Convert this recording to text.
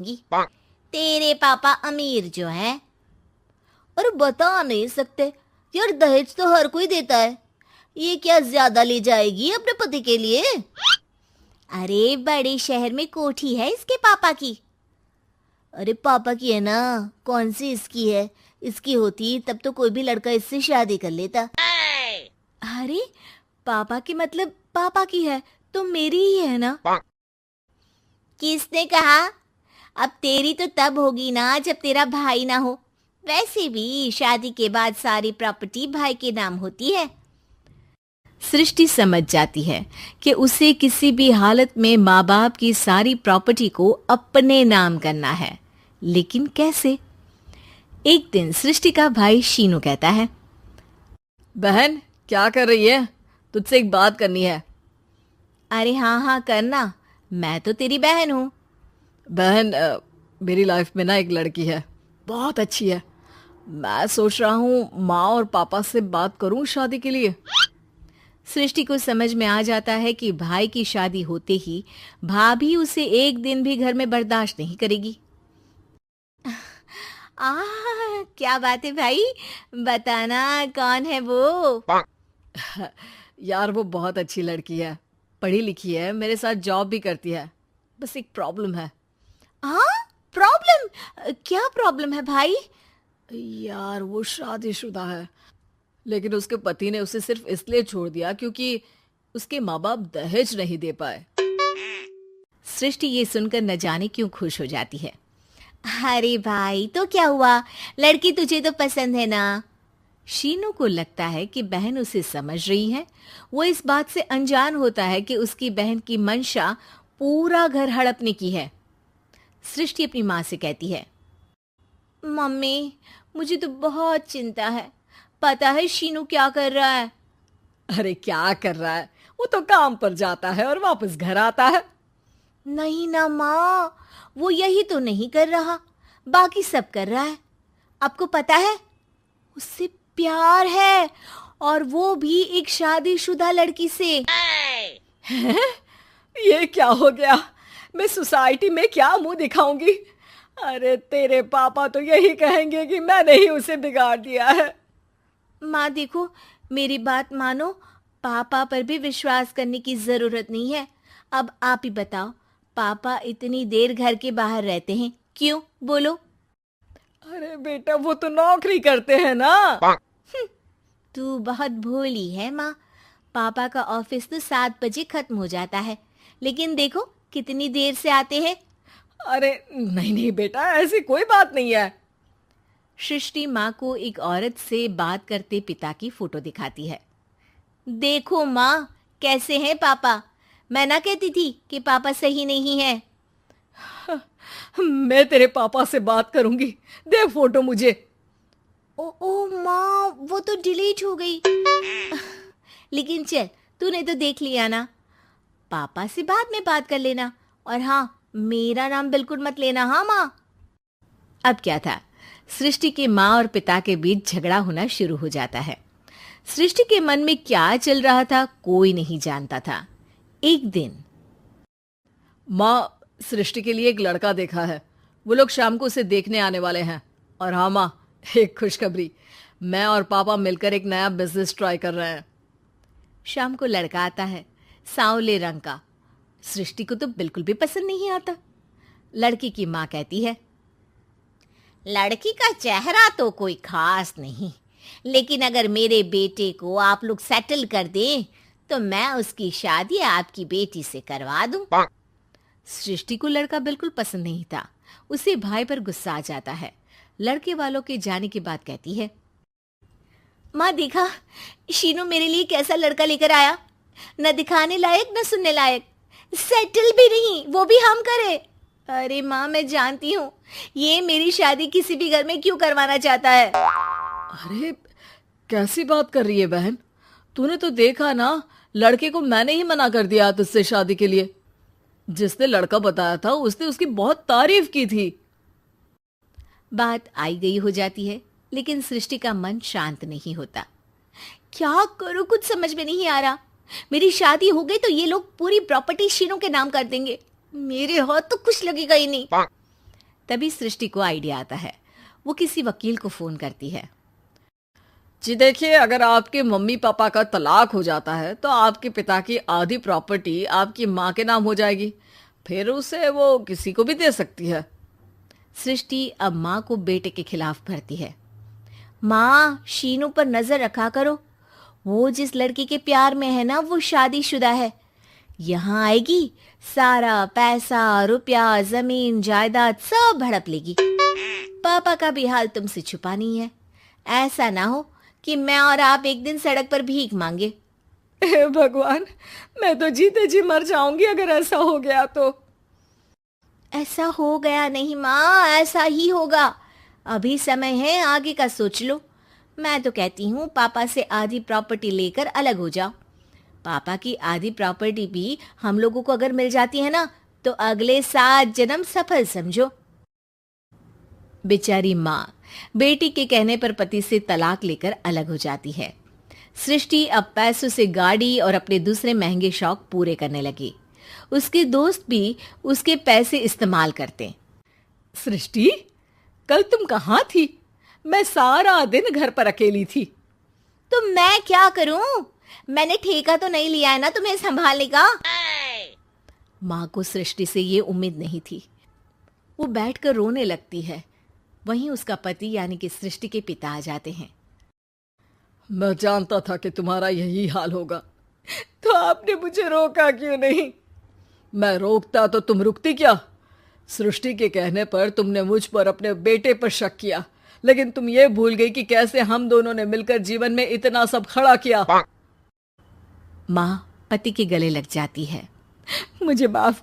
तेरे पापा अमीर जो हैं। और बता नहीं सकते यार, दहेज तो हर कोई देता है, ये क्या ज्यादा ले जाएगी अपने पति के लिए? अरे बड़े शहर में कोठी है इसके पापा की। अरे पापा की है ना, कौन सी इसकी है? इसकी होती तब तो कोई भी लड़का इससे शादी कर लेता। अरे पापा की मतलब पापा की है तो मेरी ही है ना? किसने कहा? अब तेरी तो तब होगी ना जब तेरा भाई ना हो। वैसे भी शादी के बाद सारी प्रॉपर्टी भाई के नाम होती है। सृष्टि समझ जाती है कि उसे किसी भी हालत में माँ बाप की सारी प्रॉपर्टी को अपने नाम करना है, लेकिन कैसे? एक दिन सृष्टि का भाई शीनू कहता है, बहन क्या कर रही है? तुझसे एक बात करनी है। अरे हाँ हाँ करना, मैं तो तेरी बहन हूँ। बहन मेरी लाइफ में ना एक लड़की है, बहुत अच्छी है। मैं सोच रहा हूँ माँ और पापा से बात करूँ शादी के लिए। सृष्टि को समझ में आ जाता है कि भाई की शादी होते ही भाभी उसे एक दिन भी घर में बर्दाश्त नहीं करेगी। क्या बात है भाई, बताना कौन है वो? यार वो बहुत अच्छी लड़की है, पढ़ी लिखी है, मेरे साथ जॉब भी करती है। बस एक प्रॉब्लम है। हाँ प्रॉब्लम? क्या प्रॉब्लम है भाई? यार वो शादीशुदा है, लेकिन उसके पति ने उसे सिर्फ इसलिए छोड़ दिया क्योंकि उसके माँ बाप दहेज नहीं दे पाए। सृष्टि ये सुनकर न जाने क्यों खुश हो जाती है। अरे भाई तो क्या हुआ, लड़की तुझे तो पसंद है ना? शीनू को लगता है कि बहन उसे समझ रही है। वो इस बात से अनजान होता है कि उसकी बहन की मंशा पूरा घर हड़पने की है। सृष्टि अपनी माँ से कहती है, मम्मी मुझे तो बहुत चिंता है, पता है शीनू क्या कर रहा है? अरे क्या कर रहा है? वो तो काम पर जाता है और वापस घर आता है। नहीं ना माँ, वो यही तो नहीं कर रहा, बाकी सब कर रहा है। आपको पता है उससे प्यार है, और वो भी एक शादीशुदा लड़की से। हैं? ये क्या हो गया? मैं सोसाइटी में क्या मुंह दिखाऊंगी? अरे तेरे पापा तो यही कहेंगे कि मैंने ही उसे बिगाड़ दिया है। माँ देखो, मेरी बात मानो, पापा पर भी विश्वास करने की जरूरत नहीं है। अब आप ही बताओ, पापा इतनी देर घर के बाहर रहते हैं क्यों, बोलो? अरे बेटा वो तो नौकरी करते हैं ना। तू बहुत भोली है माँ। पापा का ऑफिस तो 7 बजे खत्म हो जाता है, लेकिन देखो कितनी देर से आते हैं। अरे नहीं नहीं बेटा, ऐसी कोई बात नहीं है। सृष्टि माँ को एक औरत से बात करते पिता की फोटो दिखाती है। देखो माँ, कैसे हैं पापा? मैं ना कहती थी कि पापा सही नहीं है। मैं तेरे पापा से बात करूंगी, दे फोटो मुझे। ओ माँ, वो तो डिलीट हो गई। लेकिन चल, तूने तो देख लिया ना, पापा से बाद में बात कर लेना। और हाँ, मेरा नाम बिल्कुल मत लेना, हाँ माँ। अब क्या था, सृष्टि के माँ और पिता के बीच झगड़ा होना शुरू हो जाता है। सृष्टि के मन में क्या चल रहा था कोई नहीं जानता था। एक दिन, माँ सृष्टि के लिए एक लड़का देखा है, वो लोग शाम को उसे देखने आने वाले हैं। और हाँ माँ, एक खुशखबरी, मैं और पापा मिलकर एक नया बिजनेस ट्राई कर रहे हैं। शाम को लड़का आता है, सांवले रंग का। सृष्टि को तो बिल्कुल भी पसंद नहीं आता। लड़की की माँ कहती है, लड़की का चेहरा तो कोई खास नहीं, लेकिन अगर मेरे बेटे को आप लोग सेटल कर दें तो मैं उसकी शादी आपकी बेटी से करवा दूं। सृष्टि को लड़का बिल्कुल पसंद नहीं था। उसे भाई पर गुस्सा आ जाता है। लड़के वालों के जाने के बाद कहती है, माँ देखा शीनू मेरे लिए कैसा लड़का लेकर आया, न दिखाने लायक न सुनने लायक, सेटल भी नहीं, वो भी हम करे। अरे माँ मैं जानती हूँ ये मेरी शादी किसी भी घर में क्यों करवाना चाहता है। अरे कैसी बात कर रही है बहन? तूने तो देखा ना, लड़के को मैंने ही मना कर दिया तुझसे शादी के लिए। जिसने लड़का बताया था उसने उसकी बहुत तारीफ की थी। बात आई गई हो जाती है, लेकिन सृष्टि का मन शांत नहीं होता। क्या करूं, कुछ समझ में नहीं आ रहा। मेरी शादी हो गई तो ये लोग पूरी प्रॉपर्टी शीनू के नाम कर देंगे, मेरे हाथ तो कुछ लगेगा ही नहीं। तभी सृष्टि को आइडिया आता है। वो किसी वकील को फोन करती है। जी देखिए, अगर आपके मम्मी पापा का तलाक हो जाता है तो आपके पिता की आधी प्रॉपर्टी आपकी माँ के नाम हो जाएगी, फिर उसे वो किसी को भी दे सकती है। सृष्टि अब माँ को बेटे के खिलाफ भरती है। माँ, शीनू पर नजर रखा करो, वो जिस लड़की के प्यार में है ना वो शादीशुदा है। यहाँ आएगी, सारा पैसा, रुपया, जमीन, जायदाद सब हड़प लेगी। पापा का भी हाल तुमसे छुपा नहीं है। ऐसा ना हो कि मैं और आप एक दिन सड़क पर भीख मांगे। हे भगवान, मैं तो जीते जी मर जाऊंगी अगर ऐसा हो गया तो। ऐसा हो गया नहीं माँ, ऐसा ही होगा। अभी समय है, आगे का सोच लो। मैं तो कहती हूँ पापा से आधी प्रॉपर्टी लेकर अलग हो जाओ। पापा की आधी प्रॉपर्टी भी हम लोगों को अगर मिल जाती है ना तो अगले 7 जन्म सफल समझो। बेचारी माँ बेटी के कहने पर पति से तलाक लेकर अलग हो जाती है। सृष्टि अब पैसों से गाड़ी और अपने दूसरे महंगे शौक पूरे करने लगी। उसके दोस्त भी उसके पैसे इस्तेमाल करते। सृष्टि, कल तुम कहाँ थी? मैं सारा दिन घर पर अकेली थी। तो मैं क्या करूं? मैंने ठेका तो नहीं लिया है ना तुम्हें संभालने का। माँ को सृष्टि से ये उम्मीद नहीं थी। वो बैठकर रोने लगती है। वहीं उसका पति यानी कि सृष्टि के पिता आ जाते हैं। मैं जानता था कि तुम्हारा यही हाल होगा, तो आपने मुझे रोका क्यों नहीं? मैं रोकता तो तुम रुकती क्या? सृष्टि के कहने पर तुमने मुझ पर अपने बेटे पर शक किया, लेकिन तुम ये भूल गई कि कैसे हम दोनों ने मिलकर जीवन में इतना सब खड़ा किया। माँ पति के गले लग जाती है। मुझे माफ